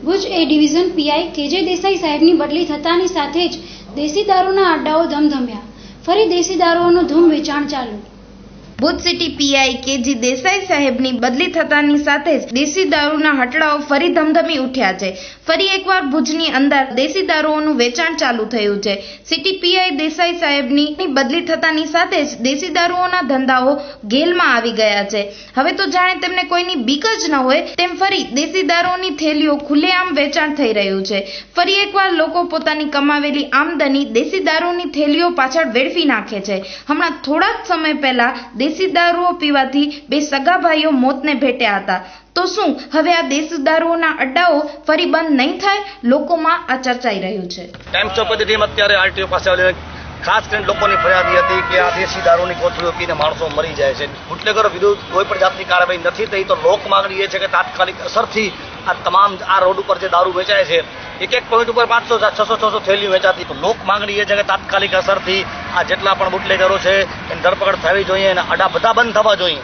ભુજ એ division PI કેજે દેસાઈ સાહેબની બદલી થતાની સાથે જ દેશી દારૂના અડ્ડાઓ ધમધમ્યા. ફરી દેશી દારૂઓનું ધૂમ વેચાણ ચાલુ. Bhuj city PI KG Desai સાહેબની બદલી થતાની સાથે જ દેશી દારૂના હટડાઓ ફરી ધમધમી ઉઠ્યા છે. ફરી એકવાર ભુજની અંદર દેશી દારૂઓનું વેચાણ ચાલુ થયું છે. સિટી પીઆઈ દેસાઈ સાહેબની બદલી થતાની સાથે જ દેશી દારૂઓના ધંધાઓ ગેલમાં આવી ગયા છે. હવે તો જાણે તેમને કોઈની બીક જ ન હોય તેમ ફરી દેશી દારૂની થેલીઓ ખુલ્લેઆમ વેચાણ થઈ રહ્યું છે. ફરી એકવાર લોકો પોતાની કમાવેલી આમદની દેશી દારૂની થેલીઓ પાછળ વેડફી નાખે છે. હમણાં થોડા જ સમય પહેલા દેશી દારૂઓ પીવાથી બે સગા ભાઈઓ મોતને ભેટ્યા હતા. તો શું હવે આ દેશી દારૂઓના અડ્ડાઓ ફરી બંધ નહીં થાય? લોકોમાં આ ચર્ચાઈ રહ્યું છે. ટાઈમ્સ ઓફ ટીમ અત્યારે આરટીઓ પાસે આવીને ખાસ કરીને લોકોની ફરિયાદ હતી કે આ દેશી દારૂની કોથળીઓ પીને માણસો મરી જાય છે. બુટલેગરો વિરુદ્ધ કોઈ પણ જાતની કાર્યવાહી નથી થઈ તો લોક માંગણી એ છે કે તાત્કાલિક અસરથી આ તમામ આ રોડ ઉપર જે દારૂ વેચાય છે એક પોઈન્ટ ઉપર 500 600 થેલીઓ વેચાતી. તો લોક માંગણી એ છે કે તાત્કાલિક અસરથી આ જેટલા પણ બુટલેગરો છે એની ધરપકડ થવી જોઈએ અને અડા બધા બંધ થવા જોઈએ.